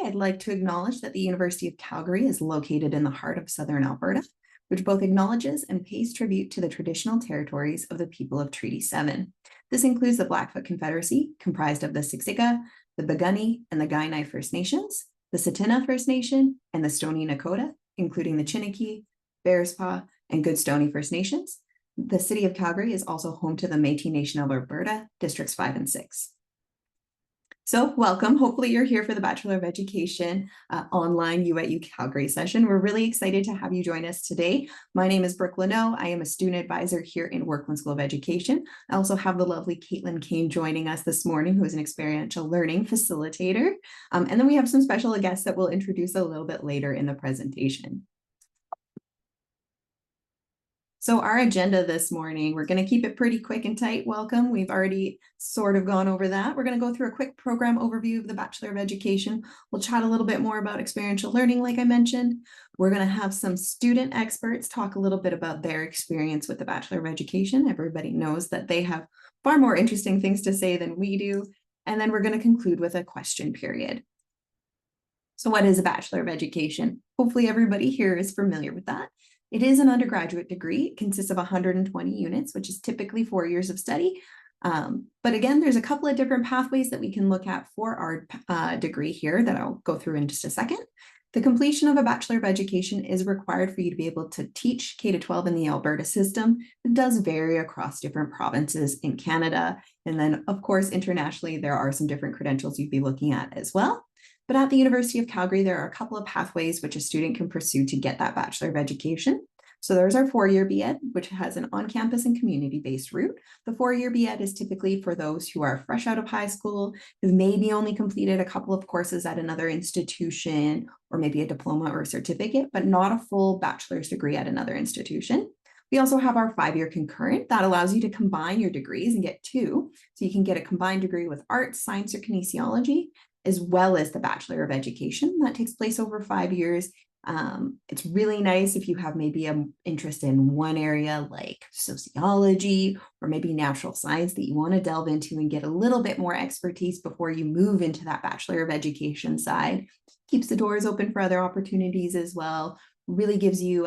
I'd like to acknowledge that the University of Calgary is located in the heart of southern Alberta, which both acknowledges and pays tribute to the traditional territories of the people of Treaty 7. This includes the Blackfoot Confederacy, comprised of the Siksika, the Piikani, and the Kainai First Nations, the Tsuut'ina First Nation, and the Stoney Nakoda, including the Chiniki, Bearspaw, and Goodstoney First Nations. The city of Calgary is also home to the Métis Nation of Alberta, Districts 5 and 6. So welcome. Hopefully you're here for the Bachelor of Education online U at UCalgary session. We're really excited to have you join us today. My name is Werklund. I am a student advisor here in Werklund School of Education. I also have the lovely Caitlin Kane joining us this morning, who is an experiential learning facilitator. And then we have some special guests that we'll introduce a little bit later in the presentation. So our agenda this morning, we're going to keep it pretty quick and tight. Welcome. We've already sort of gone over that. We're going to go through a quick program overview of the Bachelor of Education. We'll chat a little bit more about experiential learning, like I mentioned. We're going to have some student experts talk a little bit about their experience with the Bachelor of Education. Everybody knows that they have far more interesting things to say than we do. And then we're going to conclude with a question period. So what is a Bachelor of Education? Hopefully everybody here is familiar with that. It is an undergraduate degree. It consists of 120 units, which is typically 4 years of study. But again, there's a couple of different pathways that we can look at for our degree here that I'll go through in just a second. The completion of a Bachelor of Education is required for you to be able to teach K-12 in the Alberta system. It does vary across different provinces in Canada. And then, of course, internationally, there are some different credentials you'd be looking at as well. But at the University of Calgary, there are a couple of pathways which a student can pursue to get that Bachelor of Education. So there's our 4-year BEd, which has an on-campus and community-based route. The 4-year BEd is typically for those who are fresh out of high school, who've maybe only completed a couple of courses at another institution, or maybe a diploma or a certificate, but not a full bachelor's degree at another institution. We also have our 5-year concurrent that allows you to combine your degrees and get 2. So you can get a combined degree with arts, science, or kinesiology, as well as the Bachelor of Education that takes place over 5 years. It's really nice if you have maybe an interest in one area like sociology or maybe natural science that you want to delve into and get a little bit more expertise before you move into that Bachelor of Education side. Keeps the doors open for other opportunities as well. Really gives you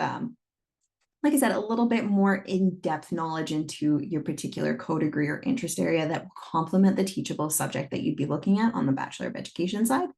like I said, a little bit more in-depth knowledge into your particular co-degree or interest area that will complement the teachable subject that you'd be looking at on the Bachelor of Education side.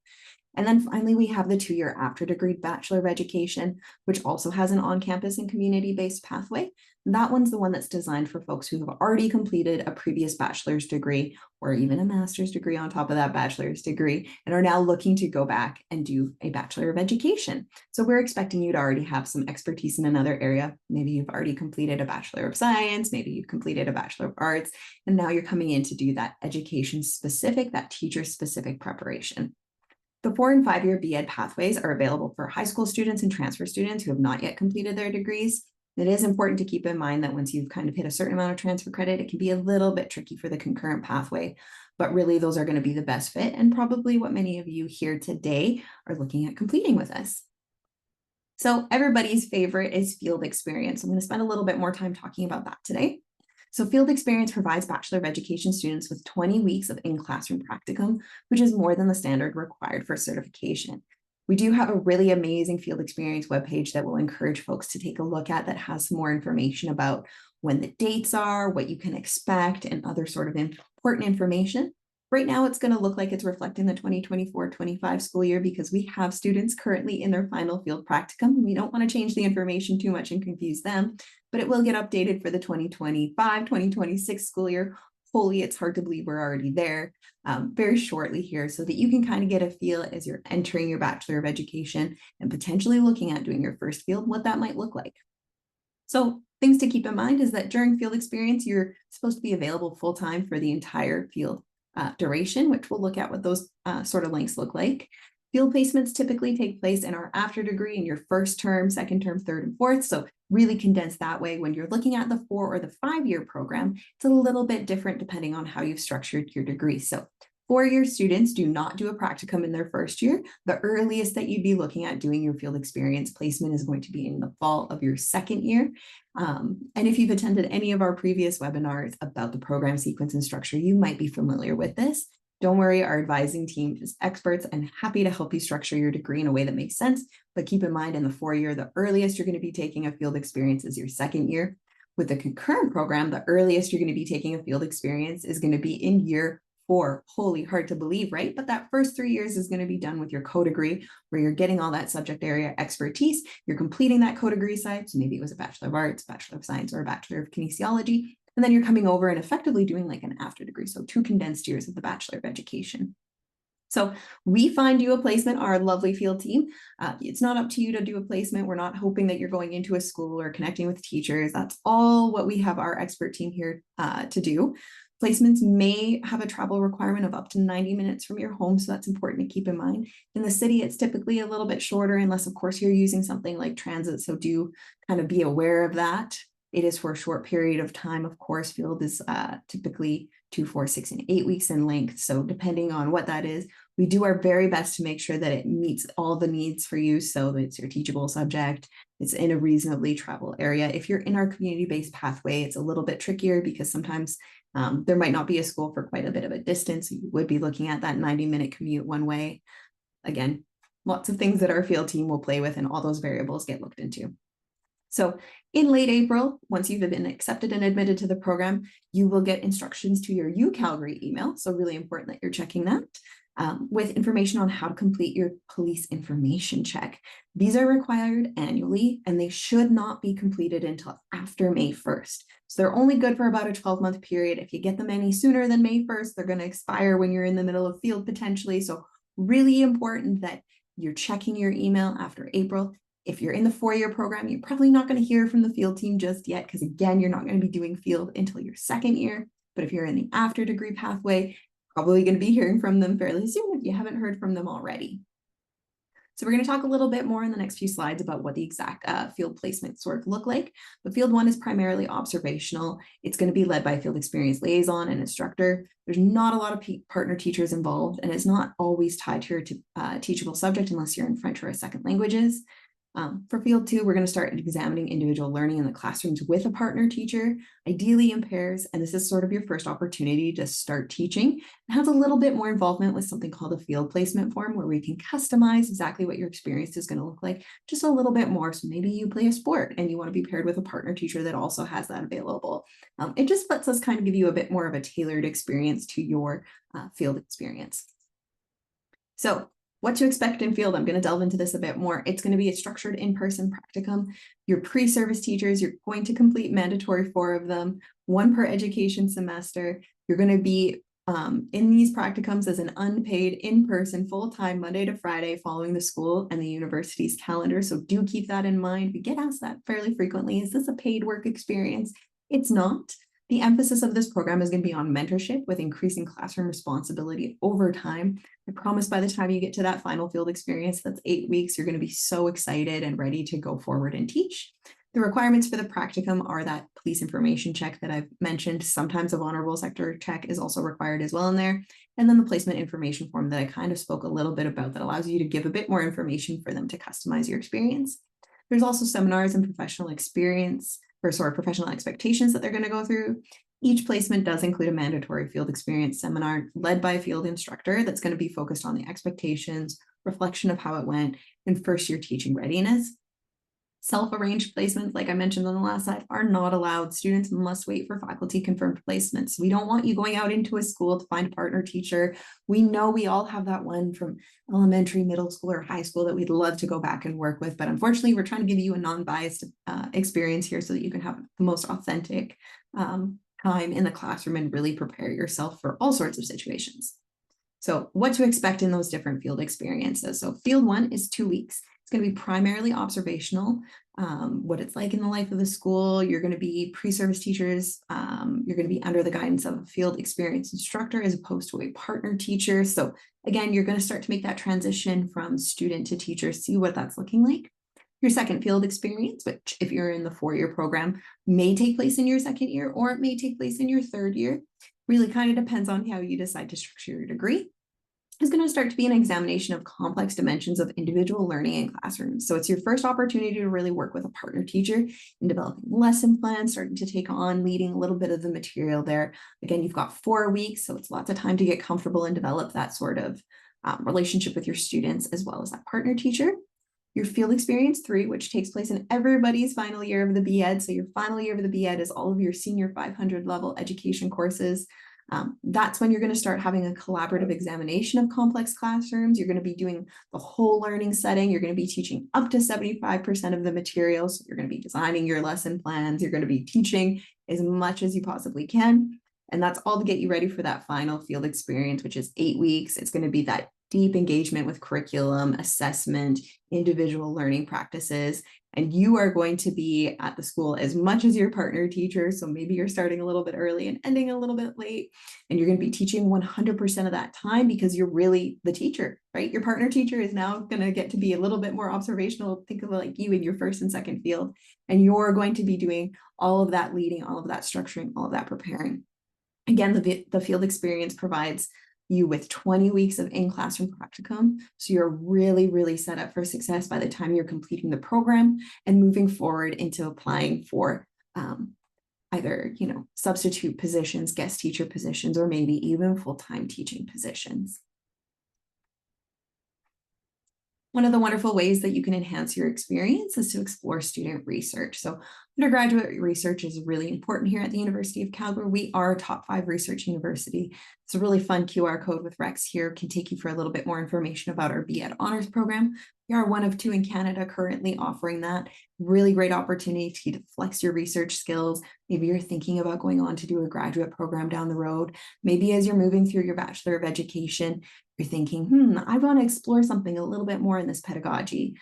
And then finally, we have the 2-year after degree Bachelor of Education, which also has an on-campus and community-based pathway. That one's the one that's designed for folks who have already completed a previous bachelor's degree or even a master's degree on top of that bachelor's degree and are now looking to go back and do a Bachelor of Education. So we're expecting you to already have some expertise in another area. Maybe you've already completed a Bachelor of Science, maybe you've completed a Bachelor of Arts, and now you're coming in to do that education-specific, that teacher-specific preparation. The 4- and 5-year BEd pathways are available for high school students and transfer students who have not yet completed their degrees. It is important to keep in mind that once you've kind of hit a certain amount of transfer credit, it can be a little bit tricky for the concurrent pathway, but really those are going to be the best fit and probably what many of you here today are looking at completing with us. So everybody's favorite is field experience. I'm going to spend a little bit more time talking about that today. So field experience provides Bachelor of Education students with 20 weeks of in-classroom practicum, which is more than the standard required for certification. We do have a really amazing field experience webpage that will encourage folks to take a look at that has some more information about when the dates are, what you can expect, and other sort of important information. Right now, it's going to look like it's reflecting the 2024-25 school year because we have students currently in their final field practicum. We don't want to change the information too much and confuse them, but it will get updated for the 2025-2026 school year. Hopefully, it's hard to believe we're already there very shortly here so that you can kind of get a feel as you're entering your Bachelor of Education and potentially looking at doing your first field, what that might look like. So things to keep in mind is that during field experience, you're supposed to be available full-time for the entire field duration, which we'll look at what those sort of lengths look like. Field placements typically take place in our after degree in your first term, second term, third, and fourth. So really condensed that way. When you're looking at the 4 or the 5-year program, it's a little bit different depending on how you've structured your degree. So 4-year students do not do a practicum in their first year. The earliest that you'd be looking at doing your field experience placement is going to be in the fall of your second year. And if you've attended any of our previous webinars about the program sequence and structure, you might be familiar with this. Don't worry, our advising team is experts and happy to help you structure your degree in a way that makes sense. But keep in mind, in the 4-year, the earliest you're going to be taking a field experience is your 2nd year. With the concurrent program, the earliest you're going to be taking a field experience is going to be in year 4. Holy, hard to believe, right? But that first 3 years is going to be done with your co-degree, where you're getting all that subject area expertise. You're completing that co-degree side. So maybe it was a Bachelor of Arts, Bachelor of Science, or a Bachelor of Kinesiology. And then you're coming over and effectively doing like an after degree. So 2 condensed years of the Bachelor of Education. So we find you a placement, our lovely field team. It's not up to you to do a placement. We're not hoping that you're going into a school or connecting with teachers. That's all what we have our expert team here to do. Placements may have a travel requirement of up to 90 minutes from your home, so that's important to keep in mind. In the city, it's typically a little bit shorter, unless, of course, you're using something like transit, so do kind of be aware of that. It is for a short period of time. Of course, field is typically 2, 4, 6, and 8 weeks in length. So depending on what that is, we do our very best to make sure that it meets all the needs for you. So it's your teachable subject. It's in a reasonably travel area. If you're in our community-based pathway, it's a little bit trickier because sometimes there might not be a school for quite a bit of a distance. You would be looking at that 90-minute commute one way. Again, lots of things that our field team will play with, and all those variables get looked into. So in late April, once you've been accepted and admitted to the program, you will get instructions to your UCalgary email. So really important that you're checking that with information on how to complete your police information check. These are required annually, and they should not be completed until after May 1st. So they're only good for about a 12-month period. If you get them any sooner than May 1st, they're going to expire when you're in the middle of field potentially. So really important that you're checking your email after April. If you're in the 4-year program, you're probably not going to hear from the field team just yet, because again, you're not going to be doing field until your 2nd year. But if you're in the after degree pathway, probably going to be hearing from them fairly soon if you haven't heard from them already. So we're going to talk a little bit more in the next few slides about what the exact field placements sort of look like. But field 1 is primarily observational. It's going to be led by a field experience liaison and instructor. There's not a lot of partner teachers involved, and it's not always tied to your teachable subject unless you're in French or a second languages. For field 2, we're going to start examining individual learning in the classrooms with a partner teacher, ideally in pairs, and this is sort of your first opportunity to start teaching. It has a little bit more involvement with something called a field placement form, where we can customize exactly what your experience is going to look like just a little bit more. So maybe you play a sport and you want to be paired with a partner teacher that also has that available. It just lets us kind of give you a bit more of a tailored experience to your field experience. So what to expect in field, I'm going to delve into this a bit more. It's going to be a structured in-person practicum. Your pre-service teachers, you're going to complete mandatory 4 of them, 1 per education semester. You're going to be in these practicums as an unpaid, in-person, full-time, Monday to Friday, following the school and the university's calendar. So do keep that in mind. We get asked that fairly frequently. Is this a paid work experience? It's not. The emphasis of this program is going to be on mentorship with increasing classroom responsibility over time. I promise by the time you get to that final field experience, that's 8 weeks, you're going to be so excited and ready to go forward and teach. The requirements for the practicum are that police information check that I've mentioned. Sometimes a vulnerable sector check is also required as well in there. And then the placement information form that I kind of spoke a little bit about that allows you to give a bit more information for them to customize your experience. There's also seminars and professional expectations that they're going to go through. Each placement does include a mandatory field experience seminar led by a field instructor that's going to be focused on the expectations, reflection of how it went, and first-year teaching readiness. Self-arranged placements, like I mentioned on the last slide, are not allowed. Students must wait for faculty-confirmed placements. We don't want you going out into a school to find a partner teacher. We know we all have that one from elementary, middle school, or high school that we'd love to go back and work with, but unfortunately, we're trying to give you a non-biased experience here so that you can have the most authentic time in the classroom and really prepare yourself for all sorts of situations. So what to expect in those different field experiences. So field 1 is 2 weeks. It's going to be primarily observational, what it's like in the life of the school. You're going to be pre-service teachers. You're going to be under the guidance of a field experience instructor as opposed to a partner teacher. So again, you're going to start to make that transition from student to teacher, see what that's looking like. Your second field experience, which if you're in the 4-year program, may take place in your 2nd year, or it may take place in your 3rd year. Really kind of depends on how you decide to structure your degree. is going to start to be an examination of complex dimensions of individual learning in classrooms. So it's your first opportunity to really work with a partner teacher in developing lesson plans, starting to take on leading a little bit of the material there. Again, you've got 4 weeks, so it's lots of time to get comfortable and develop that sort of relationship with your students as well as that partner teacher. Your field experience 3, which takes place in everybody's final year of the BEd. So your final year of the BEd is all of your senior 500 level education courses. That's when you're going to start having a collaborative examination of complex classrooms. You're going to be doing the whole learning setting. You're going to be teaching up to 75% of the materials. So you're going to be designing your lesson plans. You're going to be teaching as much as you possibly can. And that's all to get you ready for that final field experience, which is 8 weeks. It's going to be that deep engagement with curriculum, assessment, individual learning practices. And you are going to be at the school as much as your partner teacher. So maybe you're starting a little bit early and ending a little bit late. And you're going to be teaching 100% of that time because you're really the teacher, right? Your partner teacher is now going to get to be a little bit more observational. Think of it like you in your first and second field. And you're going to be doing all of that leading, all of that structuring, all of that preparing. Again, the field experience provides you with 20 weeks of in-classroom practicum. So you're really, really set up for success by the time you're completing the program and moving forward into applying for either, substitute positions, guest teacher positions, or maybe even full-time teaching positions. One of the wonderful ways that you can enhance your experience is to explore student research. So undergraduate research is really important here at the University of Calgary. We are a top 5 research university. It's a really fun QR code with Rex here, can take you for a little bit more information about our BEd Honors program. We are one of 2 in Canada currently offering that. Really great opportunity to flex your research skills. Maybe you're thinking about going on to do a graduate program down the road. Maybe as you're moving through your Bachelor of Education, you're thinking, I want to explore something a little bit more in this pedagogy.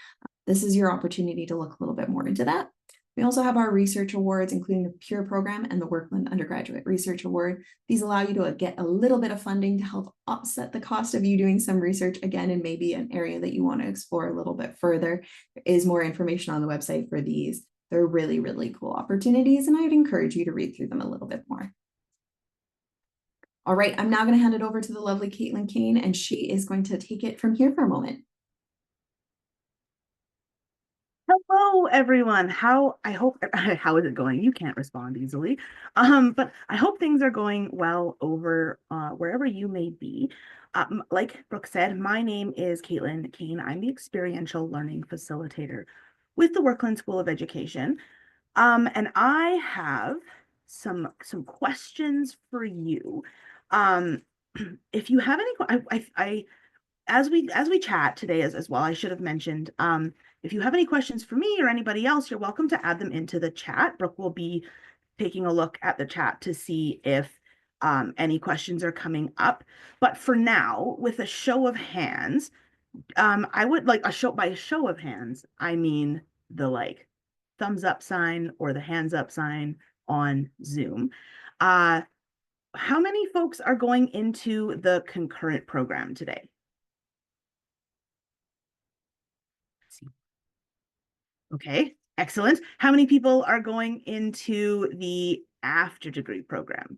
This is your opportunity to look a little bit more into that. We also have our research awards, including the PURE program and the Werklund Undergraduate Research Award. These allow you to get a little bit of funding to help offset the cost of you doing some research, again, in maybe an area that you want to explore a little bit further. There is more information on the website for these. They're really, really cool opportunities, and I'd encourage you to read through them a little bit more. All right, I'm now going to hand it over to the lovely Caitlin Kane, and she is going to take it from here for a moment. Hello, everyone. How is it going? You can't respond easily. But I hope things are going well over wherever you may be. Like Brooke said, my name is Caitlin Kane. I'm the experiential learning facilitator with the Werklund School of Education. And I have some questions for you. Um, if you have any, as we chat today as well, I should have mentioned, if you have any questions for me or anybody else, you're welcome to add them into the chat. Brooke will be taking a look at the chat to see if any questions are coming up. But for now, with a show of hands, I would like by a show of hands, I mean the thumbs up sign or the hands up sign on Zoom. How many folks are going into the concurrent program today? Okay, excellent. How many people are going into the after degree program?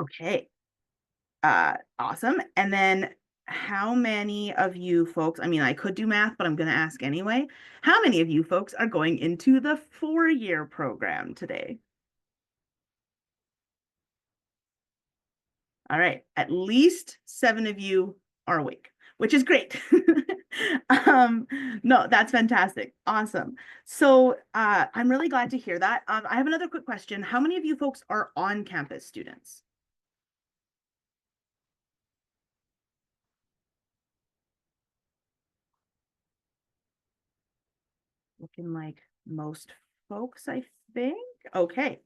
Okay, awesome. And then how many of you folks, I mean, I could do math, but I'm going to ask anyway. How many of you folks are going into the 4-year program today? All right, at least 7 of you are awake, which is great. No, that's fantastic. Awesome. So I'm really glad to hear that. I have another quick question. How many of you folks are on-campus students? Looking like most folks, I think. Okay.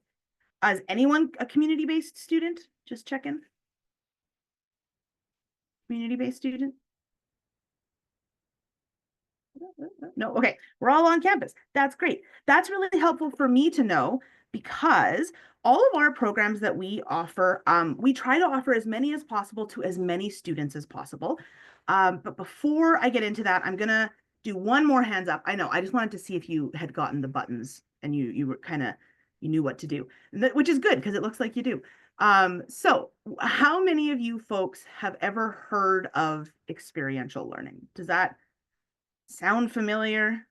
Is anyone a community-based student? Just checking. Community-based student? No, okay. We're all on campus. That's great. That's really helpful for me to know because all of our programs that we offer, we try to offer as many as possible to as many students as possible. But before I get into that, I'm gonna do one more hands up. I know, I just wanted to see if you had gotten the buttons and you were kind of you knew what to do, which is good because it looks like you do. So how many of you folks have ever heard of experiential learning? Does that sound familiar?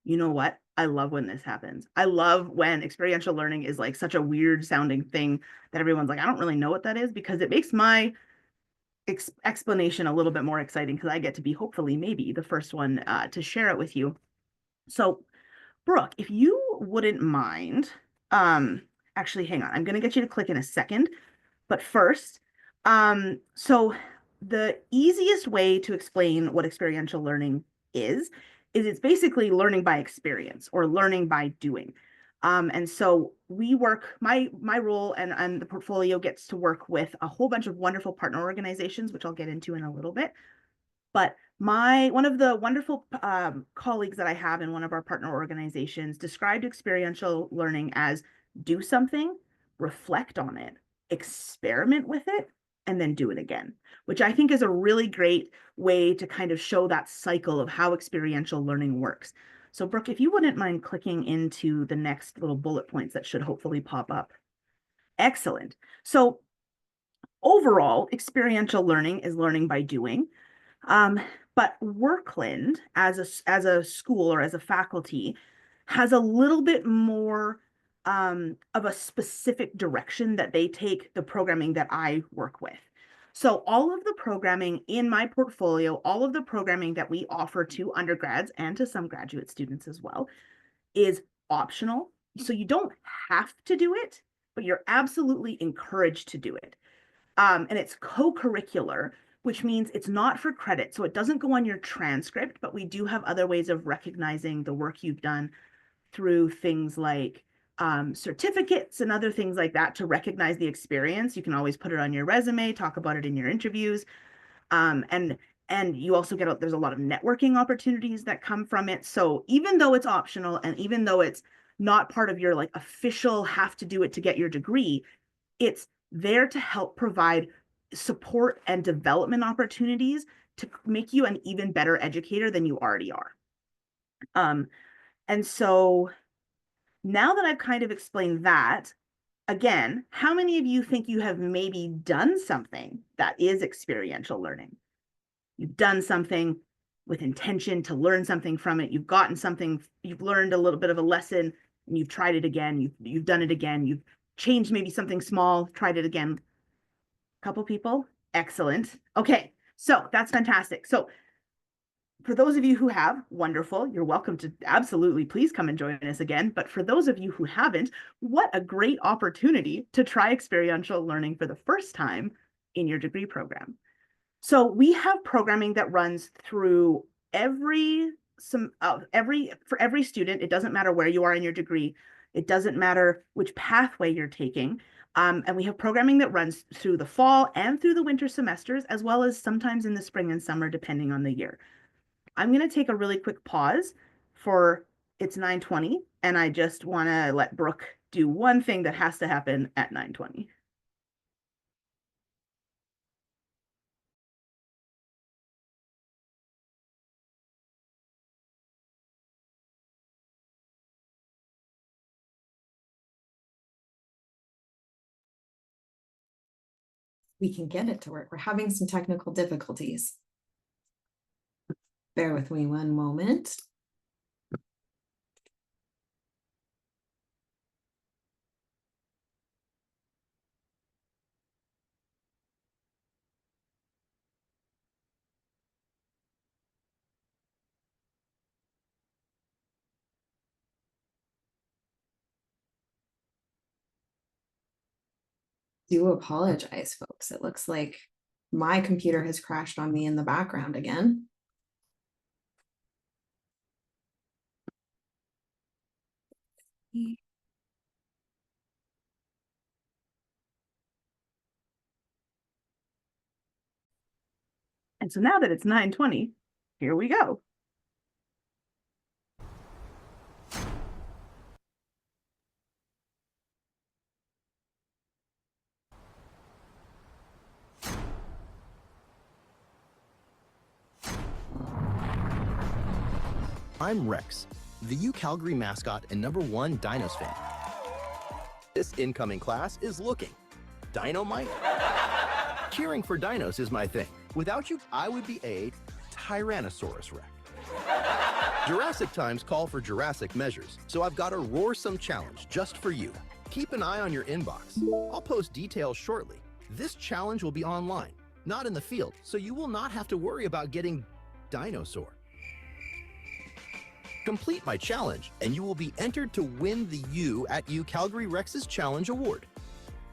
You know what? I love when this happens. I love when experiential learning is like such a weird sounding thing that everyone's like, I don't really know what that is, because it makes my explanation a little bit more exciting because I get to be hopefully maybe the first one to share it with you. So, Brooke, if you wouldn't mind, um, actually, hang on, I'm going to get you to click in a second. But first, so the easiest way to explain what experiential learning is it's basically learning by experience or learning by doing. And so we work, my role and the portfolio gets to work with a whole bunch of wonderful partner organizations, which I'll get into in a little bit. But one of the wonderful colleagues that I have in one of our partner organizations described experiential learning as do something, reflect on it, experiment with it, and then do it again, which I think is a really great way to kind of show that cycle of how experiential learning works. So, Brooke, if you wouldn't mind clicking into the next little bullet points that should hopefully pop up. Excellent. So, overall, experiential learning is learning by doing. Um, but Werklund, as a school or as a faculty, has a little bit more of a specific direction that they take the programming that I work with. So all of the programming in my portfolio, all of the programming that we offer to undergrads and to some graduate students as well, is optional. So you don't have to do it, but you're absolutely encouraged to do it. And it's co-curricular, which means it's not for credit. So it doesn't go on your transcript, but we do have other ways of recognizing the work you've done through things like certificates and other things like that to recognize the experience. You can always put it on your resume, talk about it in your interviews. And you also there's a lot of networking opportunities that come from it. So even though it's optional and even though it's not part of your like official have to do it to get your degree, it's there to help provide support and development opportunities to make you an even better educator than you already are. And so now that I've kind of explained that, again, how many of you think you have maybe done something that is experiential learning? You've done something with intention to learn something from it. You've gotten something, you've learned a little bit of a lesson, and you've tried it again. You've done it again. You've changed maybe something small, tried it again. Couple people. Excellent. Okay, so that's fantastic. So for those of you who have, wonderful. You're welcome to absolutely please come and join us again. But for those of you who haven't, what a great opportunity to try experiential learning for the first time in your degree program. So we have programming that runs through for every student. It doesn't matter where you are in your degree. It doesn't matter which pathway you're taking. And we have programming that runs through the fall and through the winter semesters, as well as sometimes in the spring and summer, depending on the year. I'm going to take a really quick pause for it's 9:20, and I just want to let Brooke do one thing that has to happen at 9:20. We can get it to work. We're having some technical difficulties. Bear with me one moment. Do apologize, folks. It looks like my computer has crashed on me in the background again. And so now that it's 9:20, here we go. I'm Rex, the UCalgary mascot and #1 Dinos fan. This incoming class is looking dynamite. Cheering for dinos is my thing. Without you, I would be a Tyrannosaurus Rex. Jurassic times call for Jurassic measures, so I've got a roarsome challenge just for you. Keep an eye on your inbox. I'll post details shortly. This challenge will be online, not in the field, so you will not have to worry about getting dinosaur. Complete my challenge, and you will be entered to win the U at UCalgary Rex's Challenge Award,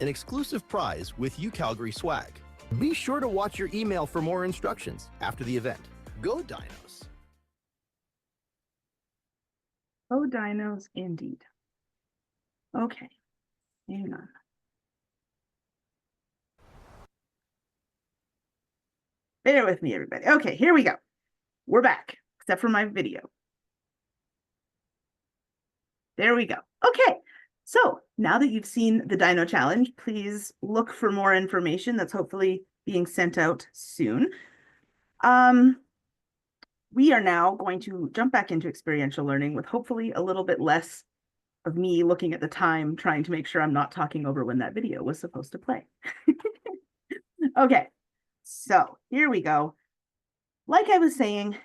an exclusive prize with UCalgary swag. Be sure to watch your email for more instructions after the event. Go Dinos! Oh, dinos, indeed. Okay, hang on. Bear with me, everybody. Okay, here we go. We're back, except for my video. There we go. Okay, so now that you've seen the Dino Challenge, please look for more information that's hopefully being sent out soon. We are now going to jump back into experiential learning with hopefully a little bit less of me looking at the time, trying to make sure I'm not talking over when that video was supposed to play. Okay, so here we go. Like I was saying,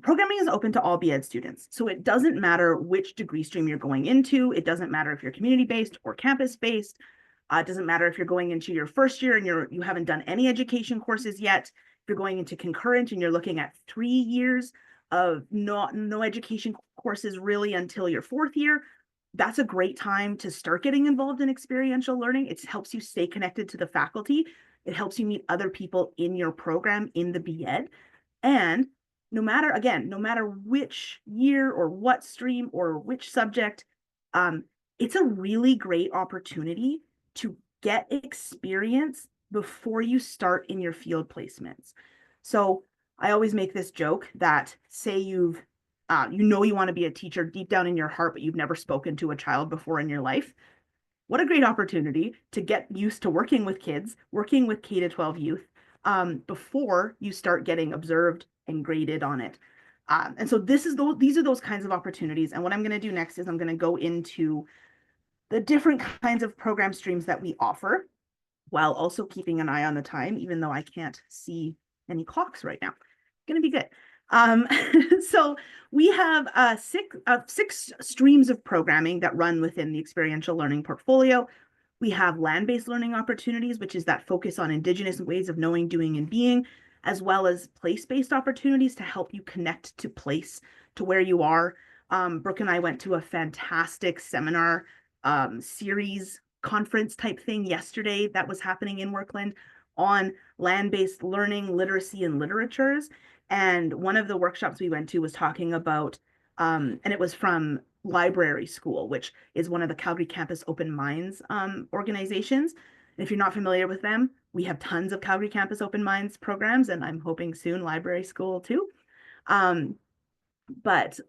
programming is open to all BEd students. So it doesn't matter which degree stream you're going into. It doesn't matter if you're community-based or campus-based. It doesn't matter if you're going into your first year and you haven't done any education courses yet. If you're going into concurrent and you're looking at 3 years of no education courses really until your 4th year, that's a great time to start getting involved in experiential learning. It helps you stay connected to the faculty. It helps you meet other people in your program in the BEd. And no matter which year or what stream or which subject, it's a really great opportunity to get experience before you start in your field placements. So I always make this joke that say you want to be a teacher deep down in your heart, but you've never spoken to a child before in your life. What a great opportunity to get used to working with kids, working with K-12 youth, before you start getting observed and graded on it. And so these are those kinds of opportunities. And what I'm going to do next is I'm going to go into the different kinds of program streams that we offer, while also keeping an eye on the time, even though I can't see any clocks right now. Going to be good. So we have six streams of programming that run within the experiential learning portfolio. We have land-based learning opportunities, which is that focus on Indigenous ways of knowing, doing, and being, as well as place-based opportunities to help you connect to place, to where you are. Brooke and I went to a fantastic seminar series conference type thing yesterday that was happening in Werklund on land-based learning, literacy, and literatures. And one of the workshops we went to was talking about, and it was from Library School, which is one of the Calgary Campus Open Minds organizations. And if you're not familiar with them, we have tons of Calgary Campus Open Minds programs, and I'm hoping soon Library School too. But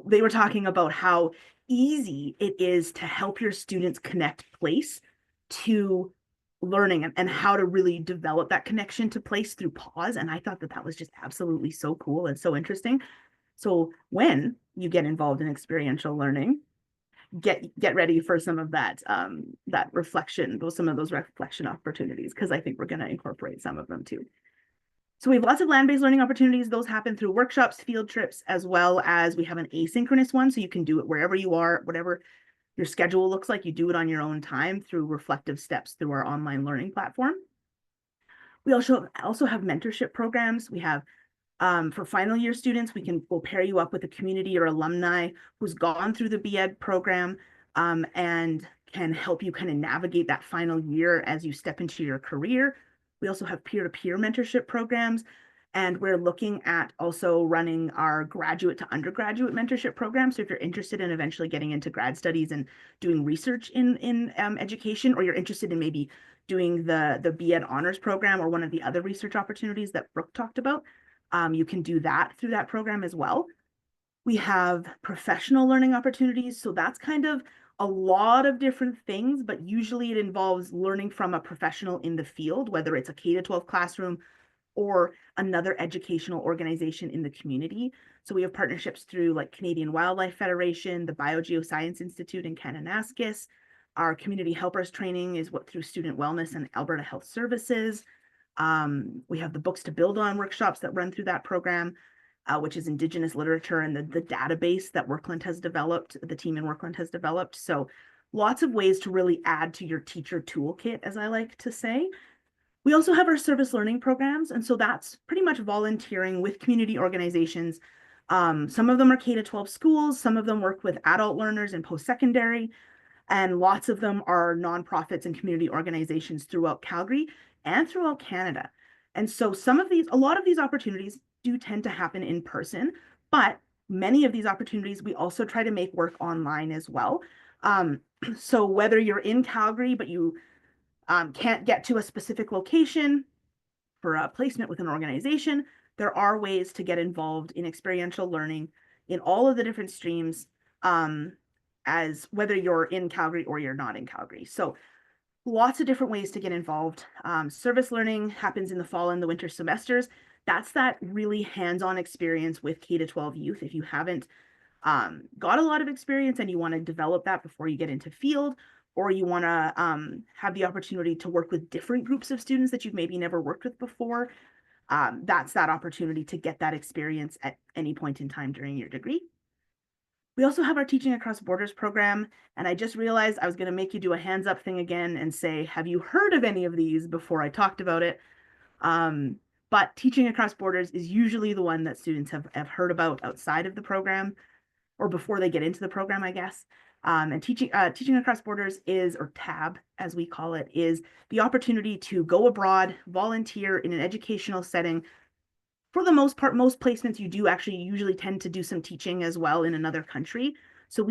they were talking about how easy it is to help your students connect place to learning and how to really develop that connection to place through pause. And I thought that was just absolutely so cool and so interesting. So when you get involved in experiential learning, get ready for some of that reflection, some of those reflection opportunities, because I think we're going to incorporate some of them too. So we have lots of land-based learning opportunities. Those happen through workshops, field trips, as well as we have an asynchronous one. So you can do it wherever you are, whatever your schedule looks like, you do it on your own time through reflective steps through our online learning platform. We also have mentorship programs. We have, for final year students, we'll pair you up with a community or alumni who's gone through the BEd program and can help you kind of navigate that final year as you step into your career. We also have peer-to-peer mentorship programs, and we're looking at also running our graduate to undergraduate mentorship program. So if you're interested in eventually getting into grad studies and doing research in education, or you're interested in maybe doing the BEd honors program or one of the other research opportunities that Brooke talked about, you can do that through that program as well. We have professional learning opportunities. So that's kind of a lot of different things, but usually it involves learning from a professional in the field, whether it's a K-12 classroom or another educational organization in the community. So we have partnerships through like Canadian Wildlife Federation, the Biogeoscience Institute in Kananaskis. Our community helpers training is what through Student Wellness and Alberta Health Services. We have the Books to Build On workshops that run through that program, which is Indigenous literature and the database that Werklund has developed, the team in Werklund has developed. So lots of ways to really add to your teacher toolkit, as I like to say. We also have our service learning programs. And so that's pretty much volunteering with community organizations. Some of them are K-12 schools, some of them work with adult learners in post-secondary, and lots of them are nonprofits and community organizations throughout Calgary and throughout Canada. And so a lot of these opportunities do tend to happen in person, but many of these opportunities we also try to make work online as well. So whether you're in Calgary, but you can't get to a specific location for a placement with an organization, there are ways to get involved in experiential learning in all of the different streams, as whether you're in Calgary or you're not in Calgary. So lots of different ways to get involved. Service learning happens in the fall and the winter semesters. That's that really hands-on experience with K-12 youth. If you haven't got a lot of experience and you want to develop that before you get into field, or you want to have the opportunity to work with different groups of students that you've maybe never worked with before, that's that opportunity to get that experience at any point in time during your degree. We also have our Teaching Across Borders program, and I just realized I was going to make you do a hands up thing again and say, have you heard of any of these before I talked about it? But Teaching Across Borders is usually the one that students have heard about outside of the program, or before they get into the program, I guess. And Teaching Across Borders is, or TAB as we call it, is the opportunity to go abroad, volunteer in an educational setting. For the most part, most placements you do actually usually tend to do some teaching as well in another country. So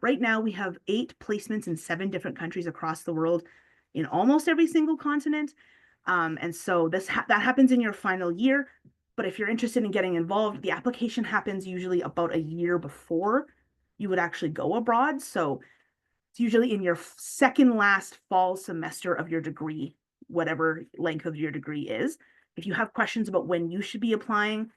right now we have 8 placements in 7 different countries across the world in almost every single continent. And so that happens in your final year. But if you're interested in getting involved, the application happens usually about a year before you would actually go abroad. So it's usually in your second last fall semester of your degree, whatever length of your degree is. If you have questions about when you should be applying,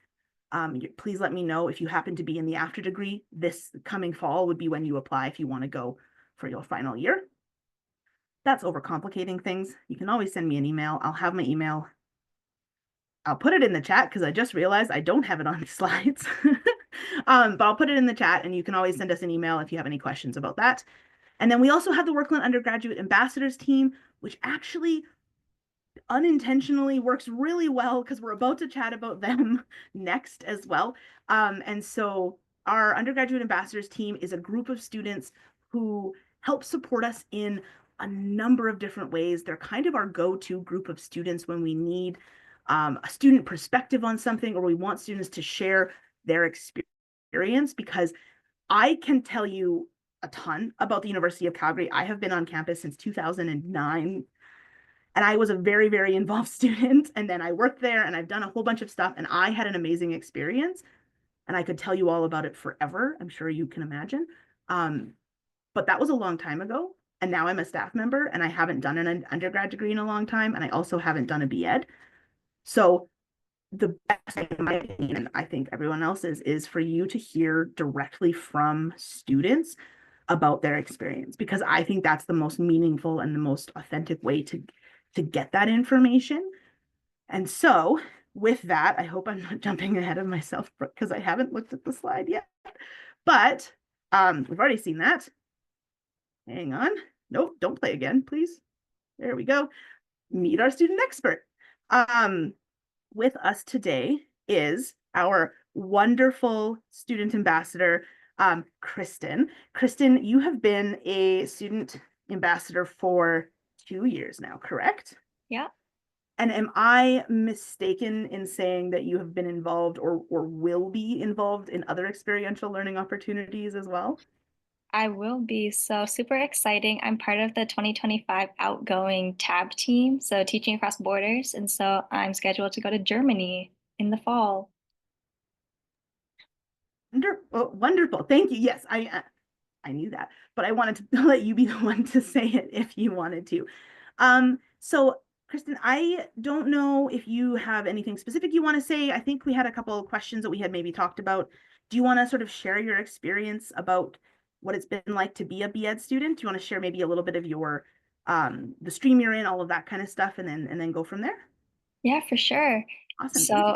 please let me know. If you happen to be in the after degree, this coming fall would be when you apply if you want to go for your final year. That's overcomplicating things. You can always send me an email. I'll have my email. I'll put it in the chat because I just realized I don't have it on the slides. But I'll put it in the chat, and you can always send us an email if you have any questions about that. And then we also have the Werklund Undergraduate Ambassadors team, which actually unintentionally works really well because we're about to chat about them next as well. And so our undergraduate ambassadors team is a group of students who help support us in a number of different ways. They're kind of our go-to group of students when we need a student perspective on something, or we want students to share their experience, because I can tell you a ton about the University of Calgary. I have been on campus since 2009. And I was a very, very involved student. And then I worked there and I've done a whole bunch of stuff, and I had an amazing experience. And I could tell you all about it forever. I'm sure you can imagine. But that was a long time ago. And now I'm a staff member, and I haven't done an undergrad degree in a long time. And I also haven't done a B.Ed. So the best thing, in my opinion, and I think everyone else's, is for you to hear directly from students about their experience, because I think that's the most meaningful and the most authentic way to get that information. And so with that, I hope I'm not jumping ahead of myself because I haven't looked at the slide yet, but we've already seen that. Hang on. Nope, don't play again, please. There we go. Meet our student expert. With us today is our wonderful student ambassador, Kristen. Kristen, you have been a student ambassador for 2 years now, correct? Yeah. And am I mistaken in saying that you have been involved or will be involved in other experiential learning opportunities as well? I will be. So super exciting. I'm part of the 2025 outgoing TAB team, so Teaching Across Borders. And so I'm scheduled to go to Germany in the fall. Wonderful. Thank you. Yes, I knew that, but I wanted to let you be the one to say it if you wanted to. So Kristen, I don't know if you have anything specific you want to say. I think we had a couple of questions that we had maybe talked about. Do you want to sort of share your experience about what it's been like to be a BEd student? Do you want to share maybe a little bit of your the stream you're in, all of that kind of stuff, and then go from there? Yeah, for sure. Awesome, thank you. So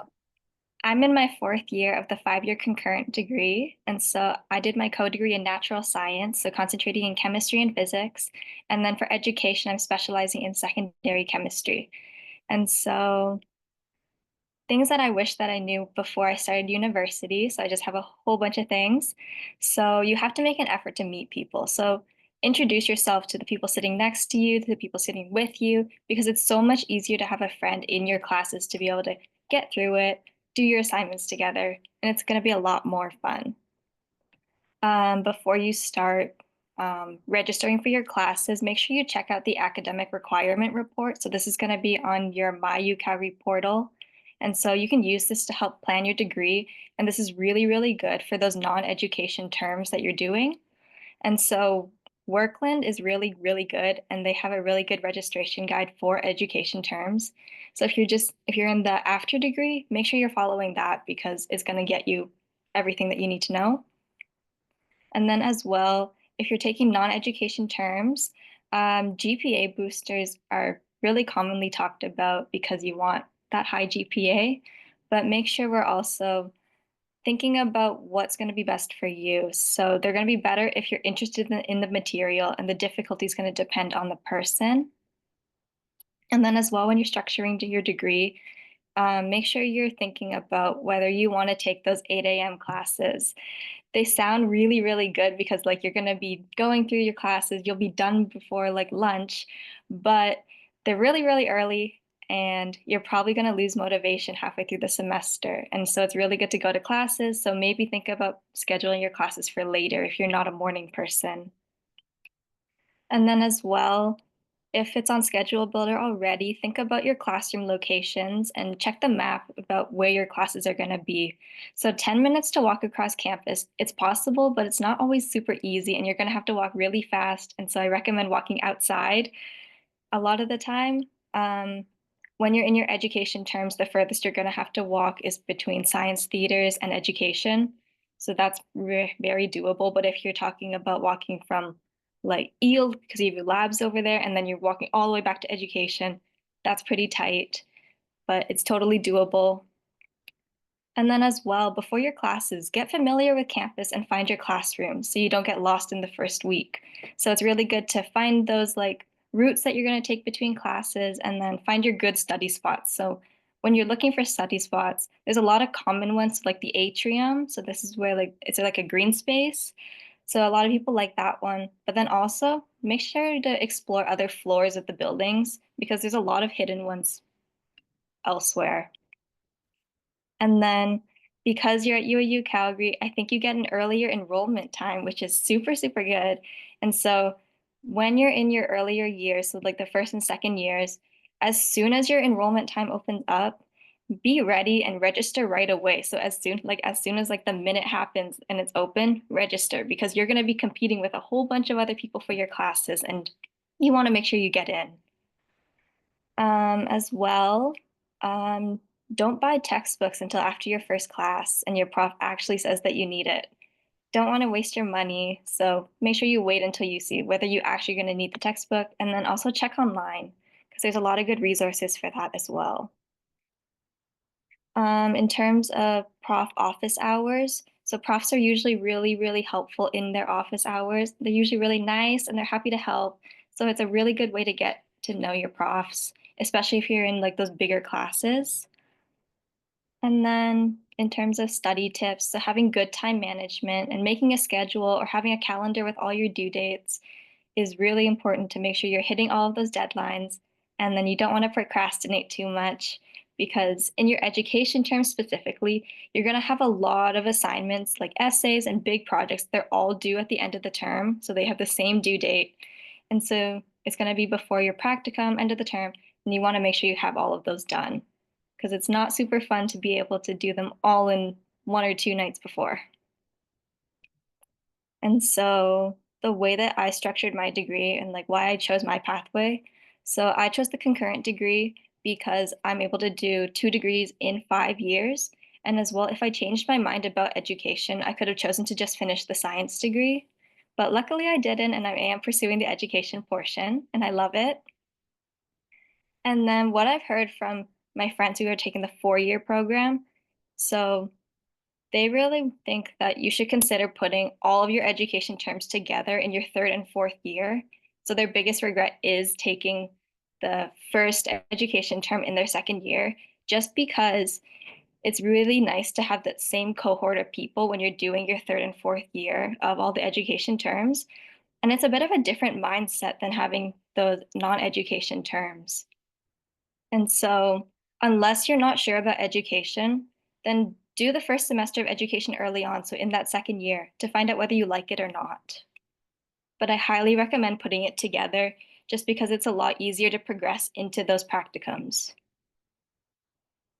I'm in my 4th year of the 5-year concurrent degree. And so I did my co-degree in natural science, so concentrating in chemistry and physics. And then for education, I'm specializing in secondary chemistry. And so things that I wish that I knew before I started university. So I just have a whole bunch of things. So you have to make an effort to meet people. So introduce yourself to the people sitting next to you, to the people sitting with you, because it's so much easier to have a friend in your classes to be able to get through it, do your assignments together, and it's going to be a lot more fun. Before you start registering for your classes, make sure you check out the academic requirement report. So this is going to be on your My UCalgary portal. And so you can use this to help plan your degree. And this is really, really good for those non-education terms that you're doing. And so Werklund is really, really good. And they have a really good registration guide for education terms. So if you're in the after degree, make sure you're following that because it's going to get you everything that you need to know. And then as well, if you're taking non-education terms, GPA boosters are really commonly talked about because you want that high GPA, but make sure we're also thinking about what's going to be best for you. So they're going to be better if you're interested in the material, and the difficulty is going to depend on the person. And then as well, when you're structuring your degree, make sure you're thinking about whether you want to take those 8 a.m. classes. They sound really, really good because like you're going to be going through your classes, you'll be done before like lunch, but they're really, really early and you're probably going to lose motivation halfway through the semester. And so it's really good to go to classes. So maybe think about scheduling your classes for later if you're not a morning person. And then as well, if it's on Schedule Builder already, think about your classroom locations and check the map about where your classes are going to be. So 10 minutes to walk across campus, it's possible, but it's not always super easy and you're going to have to walk really fast. And so I recommend walking outside a lot of the time. When you're in your education terms, the furthest you're going to have to walk is between science theaters and education. So that's very doable. But if you're talking about walking from like Eel, because you have your labs over there, and then you're walking all the way back to education, that's pretty tight, but it's totally doable. And then as well, before your classes, get familiar with campus and find your classroom so you don't get lost in the first week. So it's really good to find those like routes that you're going to take between classes and then find your good study spots. So when you're looking for study spots, there's a lot of common ones like the atrium. So this is where like it's like a green space. So a lot of people like that one. But then also make sure to explore other floors of the buildings because there's a lot of hidden ones elsewhere. And then because you're at UAU Calgary, I think you get an earlier enrollment time, which is super, super good. And so when you're in your earlier years, so like the first and second years, as soon as your enrollment time opens up, be ready and register right away. So as soon as like the minute happens and it's open, register because you're going to be competing with a whole bunch of other people for your classes and you want to make sure you get in. As well, don't buy textbooks until after your first class and your prof actually says that you need it. Don't want to waste your money, so make sure you wait until you see whether you're actually going to need the textbook, and then also check online because there's a lot of good resources for that as well. In terms of prof office hours, so profs are usually really, really helpful in their office hours. They're usually really nice and they're happy to help. So it's a really good way to get to know your profs, especially if you're in like those bigger classes. And then in terms of study tips, so having good time management and making a schedule or having a calendar with all your due dates is really important to make sure you're hitting all of those deadlines. And then you don't want to procrastinate too much because in your education terms specifically, you're going to have a lot of assignments like essays and big projects. They're all due at the end of the term. So they have the same due date. And so it's going to be before your practicum, end of the term, and you want to make sure you have all of those done because it's not super fun to be able to do them all in 1 or 2 nights before. And so the way that I structured my degree and like why I chose my pathway. So I chose the concurrent degree because I'm able to do 2 degrees in 5 years. And as well, if I changed my mind about education, I could have chosen to just finish the science degree. But luckily I didn't, and I am pursuing the education portion, and I love it. And then what I've heard from my friends who are taking the 4-year program, so they really think that you should consider putting all of your education terms together in your 3rd and 4th year. So their biggest regret is taking the first education term in their 2nd year, just because it's really nice to have that same cohort of people when you're doing your 3rd and 4th year of all the education terms. And it's a bit of a different mindset than having those non-education terms. And so, unless you're not sure about education, then do the first semester of education early on, so in that 2nd year, to find out whether you like it or not. But I highly recommend putting it together just because it's a lot easier to progress into those practicums.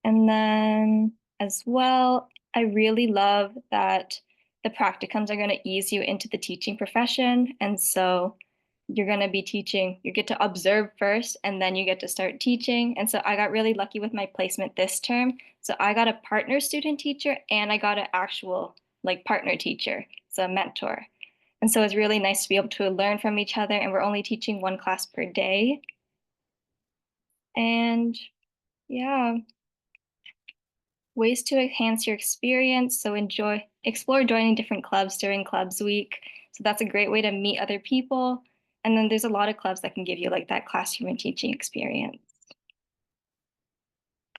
And then as well, I really love that the practicums are going to ease you into the teaching profession. And so you're going to be teaching, you get to observe first, and then you get to start teaching. And so I got really lucky with my placement this term. So I got a partner student teacher, and I got an actual like partner teacher, so a mentor. And so it's really nice to be able to learn from each other, and we're only teaching 1 class per day. And yeah, ways to enhance your experience. So explore joining different clubs during clubs week. So that's a great way to meet other people. And then there's a lot of clubs that can give you like that classroom and teaching experience.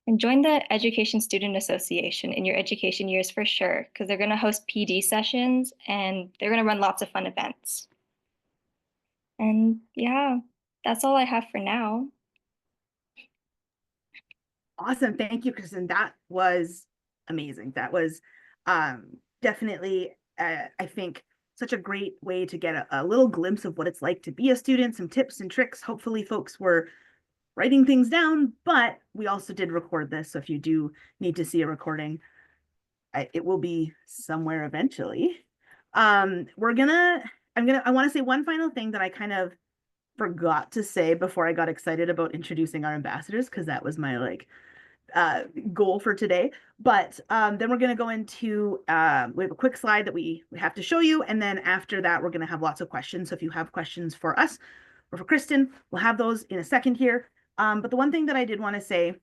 And join the Education Student Association in your education years for sure, because they're going to host PD sessions and they're going to run lots of fun events. And yeah, that's all I have for now. Awesome. Thank you, Kristen. That was amazing. That was definitely, I think, such a great way to get a little glimpse of what it's like to be a student, some tips and tricks. Hopefully folks were writing things down, but we also did record this. So if you do need to see a recording, it will be somewhere eventually. I want to say one final thing that I kind of forgot to say before I got excited about introducing our ambassadors, because that was my goal for today. But then we're going to go into, we have a quick slide that we have to show you. And then after that, we're going to have lots of questions. So if you have questions for us or for Kristen, we'll have those in a second here. But the one thing that I did want to say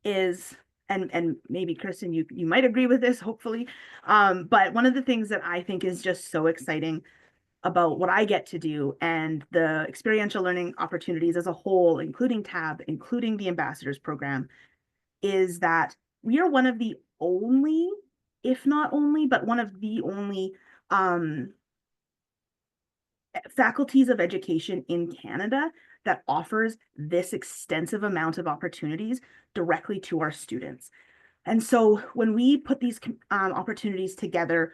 is, and maybe Kristen, you might agree with this, hopefully. But one of the things that I think is just so exciting about what I get to do and the experiential learning opportunities as a whole, including TAB, including the ambassadors program, is that we are one of the only, if not only, but one of the only faculties of education in Canada that offers this extensive amount of opportunities directly to our students. And so when we put these opportunities together,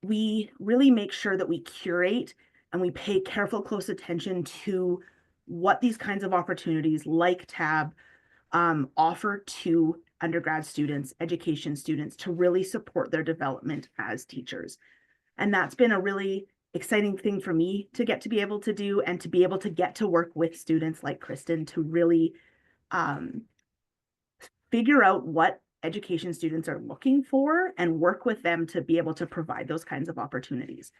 we really make sure that we curate and we pay careful, close attention to what these kinds of opportunities like TAB offer to undergrad students, education students, to really support their development as teachers. And that's been a really exciting thing for me to get to be able to do, and to be able to get to work with students like Kristen to really figure out what education students are looking for and work with them to be able to provide those kinds of opportunities.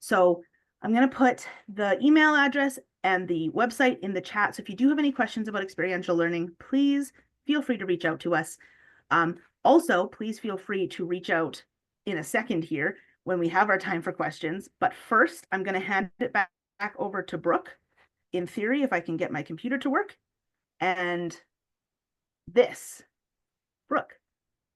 So I'm going to put the email address and the website in the chat. So if you do have any questions about experiential learning, please feel free to reach out to us. Also, please feel free to reach out in a second here when we have our time for questions. But first, I'm going to hand it back over to Brooke, in theory, if I can get my computer to work. And this, Brooke.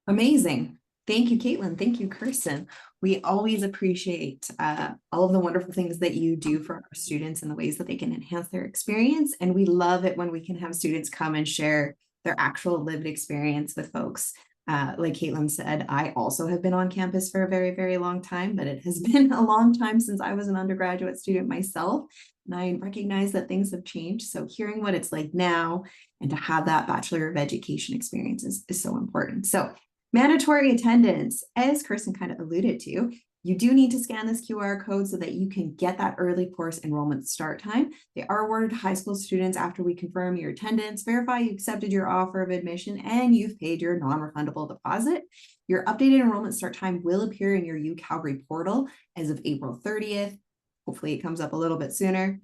Amazing. Thank you, Caitlin. Thank you, Kirsten. We always appreciate all of the wonderful things that you do for our students and the ways that they can enhance their experience. And we love it when we can have students come and share their actual lived experience with folks. Like Caitlin said, I also have been on campus for a very, very long time, but it has been a long time since I was an undergraduate student myself. And I recognize that things have changed. So hearing what it's like now and to have that Bachelor of Education experience is so important. So mandatory attendance, as Kirsten kind of alluded to, You do need to scan this QR code so that you can get that early course enrollment start time. They are awarded to high school students after we confirm your attendance, verify you accepted your offer of admission, and you've paid your non-refundable deposit. Your updated enrollment start time will appear in your UCalgary portal as of April 30th. Hopefully it comes up a little bit sooner.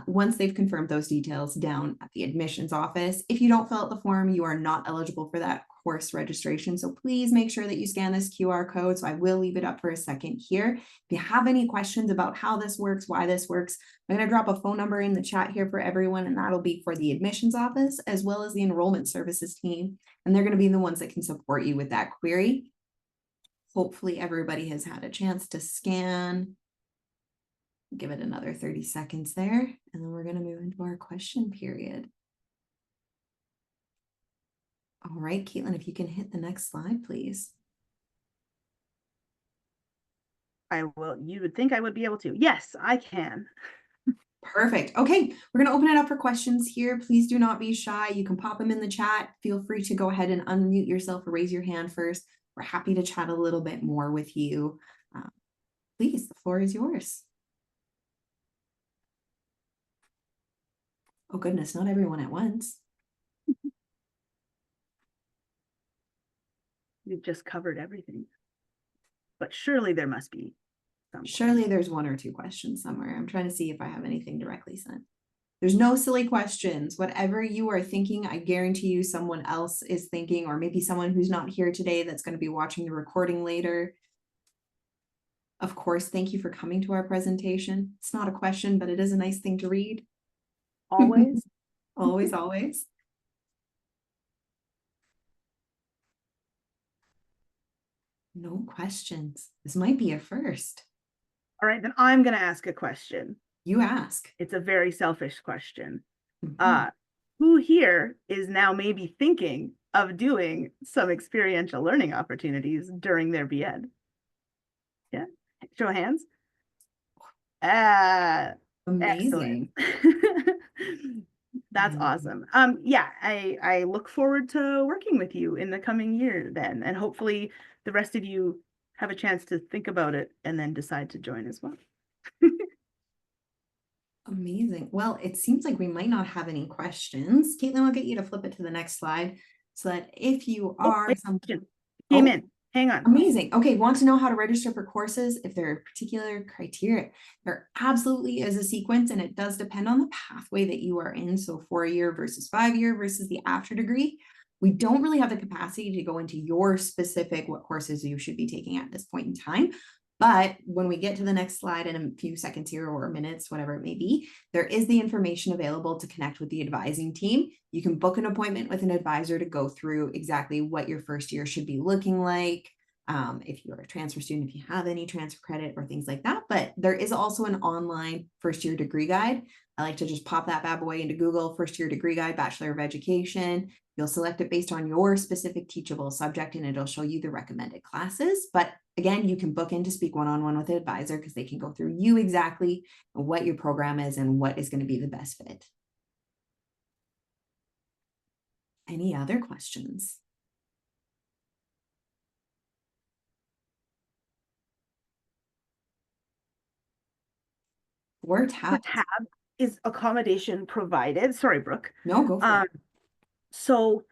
Once they've confirmed those details down at the admissions office. If you don't fill out the form, you are not eligible for that course registration. So please make sure that you scan this QR code. So I will leave it up for a second here. If you have any questions about how this works, why this works, I'm going to drop a phone number in the chat here for everyone, and that'll be for the admissions office as well as the enrollment services team. And they're going to be the ones that can support you with that query. Hopefully everybody has had a chance to scan. Give it another 30 seconds there, and then we're going to move into our question period. All right, Caitlin, if you can hit the next slide, please. I will. You would think I would be able to. Yes, I can. Perfect. Okay, we're going to open it up for questions here. Please do not be shy. You can pop them in the chat. Feel free to go ahead and unmute yourself or raise your hand first. We're happy to chat a little bit more with you. Please, the floor is yours. Oh goodness, not everyone at once. You've just covered everything. But surely there must be some. Surely there's one or two questions somewhere. I'm trying to see if I have anything directly sent. There's no silly questions. Whatever you are thinking, I guarantee you someone else is thinking, or maybe someone who's not here today that's going to be watching the recording later. Of course, thank you for coming to our presentation. It's not a question, but it is a nice thing to read. Always. Always, always. No questions. This might be a first. All right, then I'm going to ask a question. You ask. It's a very selfish question. Who here is now maybe thinking of doing some experiential learning opportunities during their BEd? Yeah, show of hands. Amazing. That's awesome. Yeah, I look forward to working with you in the coming year then, and hopefully the rest of you have a chance to think about it and then decide to join as well. Amazing. Well, it seems like we might not have any questions. Caitlin, I'll get you to flip it to the next slide so that if you are Came in. Hang on. Amazing. Okay, want to know how to register for courses if there are particular criteria? There absolutely is a sequence, and it does depend on the pathway that you are in. So 4-year versus 5-year versus the after degree. We don't really have the capacity to go into your specific what courses you should be taking at this point in time. But when we get to the next slide in a few seconds here or minutes, whatever it may be, there is the information available to connect with the advising team. You can book an appointment with an advisor to go through exactly what your first year should be looking like. If you're a transfer student, if you have any transfer credit or things like that. But there is also an online first year degree guide. I like to just pop that bad boy into Google, first year degree guide, Bachelor of Education. You'll select it based on your specific teachable subject, and it'll show you the recommended classes. But again, you can book in to speak one-on-one with an advisor because they can go through you exactly what your program is and what is going to be the best fit. Any other questions? For tab is accommodation provided? Sorry, Brooke. No, go for it. So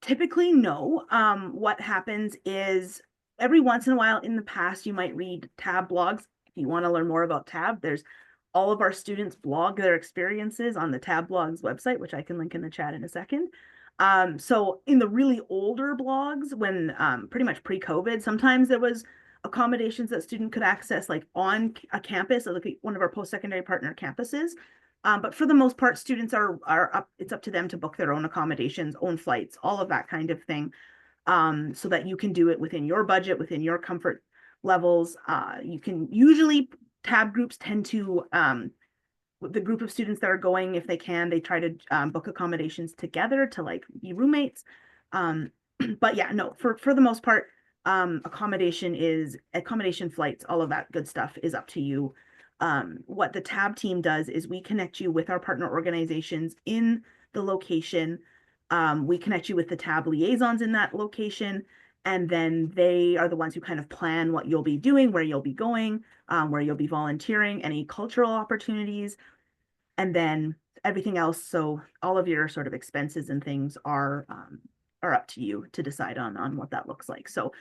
typically, no. What happens is every once in a while in the past, you might read tab blogs. If you want to learn more about tab, there's all of our students blog their experiences on the tab blogs website, which I can link in the chat in a second. So in the really older blogs, when pretty much pre-COVID, sometimes there was accommodations that student could access like on a campus, like one of our post-secondary partner campuses. But for the most part, students are up, it's up to them to book their own accommodations, own flights, all of that kind of thing, so that you can do it within your budget, within your comfort levels. You can usually, tab groups tend to, the group of students that are going, if they can, they try to book accommodations together to like be roommates. But yeah, no, for the most part, accommodation flights, all of that good stuff is up to you. What the tab team does is we connect you with our partner organizations in the location. We connect you with the tab liaisons in that location, And then they are the ones who kind of plan what you'll be doing, where you'll be going, where you'll be volunteering, any cultural opportunities, and then everything else. So all of your sort of expenses and things are up to you to decide on what that looks like. So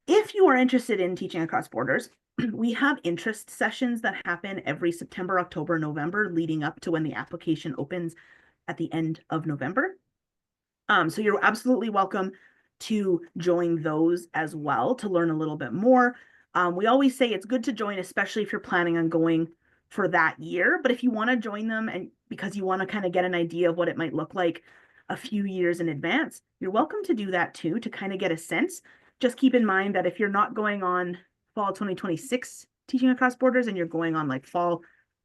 if you are interested in teaching across borders, we have interest sessions that happen every September, October, November, leading up to when the application opens at the end of November. So you're absolutely welcome to join those as well to learn a little bit more. We always say it's good to join, especially if you're planning on going for that year. But if you want to join them and because you want to kind of get an idea of what it might look like a few years in advance, you're welcome to do that too, to kind of get a sense. Just keep in mind that if you're not going on fall 2026 teaching across borders and you're going on like fall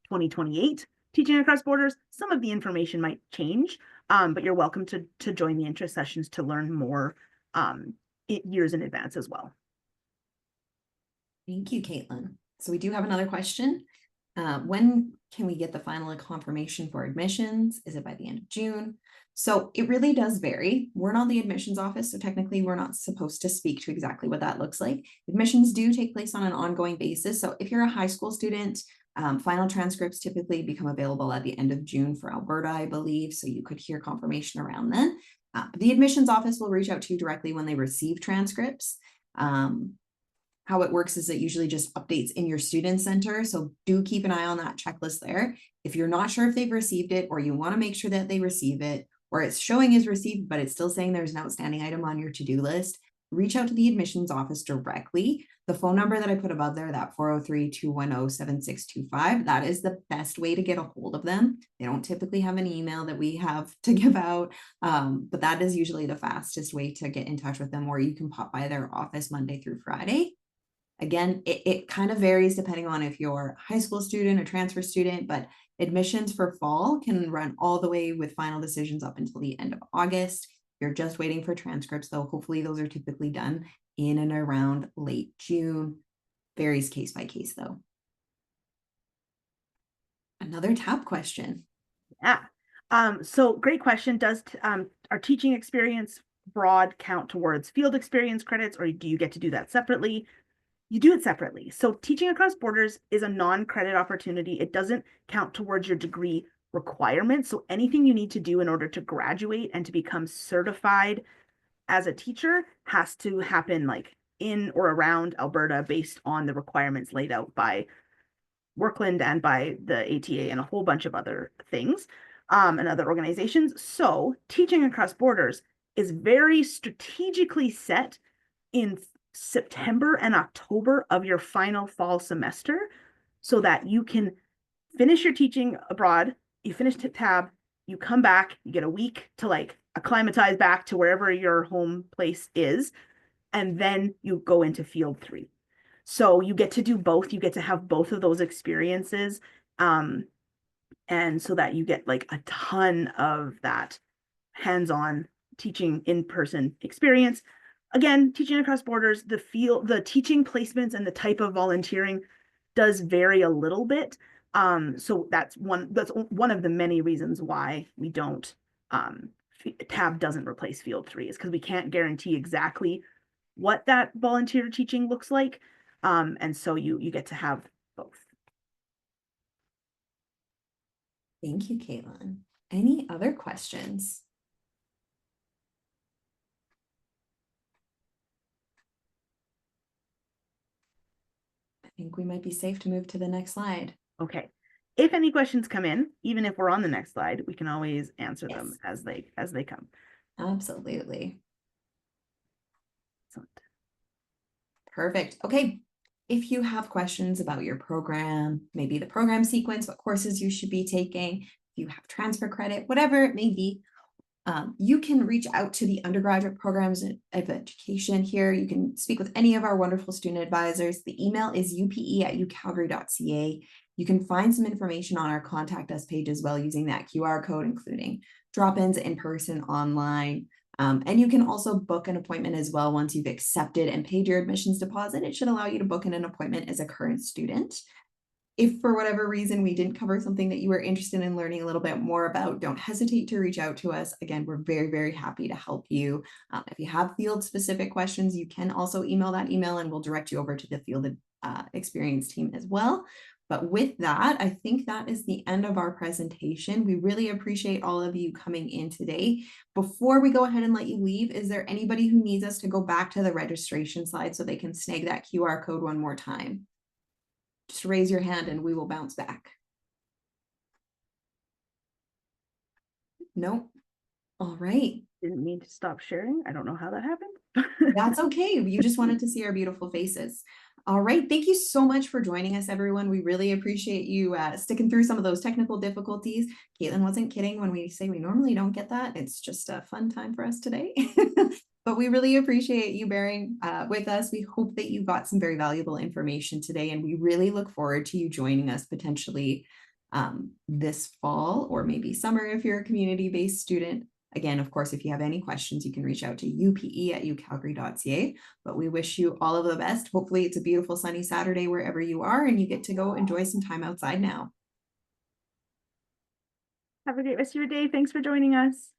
2028 teaching across borders, some of the information might change. But you're welcome to join the interest sessions to learn more years in advance as well. Thank you, Caitlin. So we do have another question. When can we get the final confirmation for admissions? Is it by the end of June? So it really does vary. We're not the admissions office, so technically we're not supposed to speak to exactly what that looks like. Admissions do take place on an ongoing basis. So if you're a high school student, final transcripts typically become available at the end of June for Alberta, I believe. So you could hear confirmation around then. The admissions office will reach out to you directly when they receive transcripts. How it works is it usually just updates in your student center. So do keep an eye on that checklist there. If you're not sure if they've received it, or you want to make sure that they receive it, or it's showing is received, but it's still saying there's an outstanding item on your to-do list, reach out to the admissions office directly. The phone number that I put above there, that 403-210-7625, that is the best way to get a hold of them. They don't typically have an email that we have to give out, but that is usually the fastest way to get in touch with them, or you can pop by their office Monday through Friday. Again, it kind of varies depending on if you're a high school student or transfer student, but admissions for fall can run all the way with final decisions up until the end of August. You're just waiting for transcripts, though. Hopefully those are typically done in and around late June. Varies case by case, though. Another TAP question. Yeah. So great question. Does our teaching experience broad count towards field experience credits, or do you get to do that separately? You do it separately. So teaching across borders is a non-credit opportunity. It doesn't count towards your degree requirements. So anything you need to do in order to graduate and to become certified as a teacher has to happen like in or around Alberta based on the requirements laid out by Werklund and by the ATA and a whole bunch of other things and other organizations. So teaching across borders is very strategically set in September and October of your final fall semester so that you can finish your teaching abroad, you finish tab, you come back, you get a week to like acclimatize back to wherever your home place is, and then you go into field 3. So you get to do both, you get to have both of those experiences, and so that you get like a ton of that hands-on teaching in-person experience. Again, teaching across borders, the teaching placements and the type of volunteering does vary a little bit. So that's one of the many reasons why we don't, TAB doesn't replace Field 3 is because we can't guarantee exactly what that volunteer teaching looks like. And so you get to have both. Thank you, Caitlin. Any other questions? I think we might be safe to move to the next slide. Okay. If any questions come in, even if we're on the next slide, we can always answer them as they come. Absolutely. Excellent. Perfect. Okay. If you have questions about your program, maybe the program sequence, what courses you should be taking, if you have transfer credit, whatever it may be, you can reach out to the undergraduate programs of education here. You can speak with any of our wonderful student advisors. The email is upe@ucalgary.ca. You can find some information on our contact us page as well using that QR code, including drop-ins in person, online. And you can also book an appointment as well once you've accepted and paid your admissions deposit. It should allow you to book in an appointment as a current student. If for whatever reason we didn't cover something that you were interested in learning a little bit more about, don't hesitate to reach out to us. Again, we're very, very happy to help you. If you have field specific questions, you can also email that email and we'll direct you over to the field experience team as well. But with that, I think that is the end of our presentation. We really appreciate all of you coming in today. Before we go ahead and let you leave, is there anybody who needs us to go back to the registration slide so they can snag that QR code one more time? Just raise your hand and we will bounce back. No. All right. Didn't mean to stop sharing. I don't know how that happened. That's okay. You just wanted to see our beautiful faces. All right. Thank you so much for joining us, everyone. We really appreciate you sticking through some of those technical difficulties. Caitlin wasn't kidding when we say we normally don't get that. It's just a fun time for us today. But we really appreciate you bearing with us. We hope that you got some very valuable information today, and we really look forward to you joining us potentially this fall or maybe summer if you're a community-based student. Again, of course, if you have any questions, you can reach out to upe@ucalgary.ca. But we wish you all of the best. Hopefully it's a beautiful sunny Saturday wherever you are, and you get to go enjoy some time outside now. Have a great rest of your day. Thanks for joining us.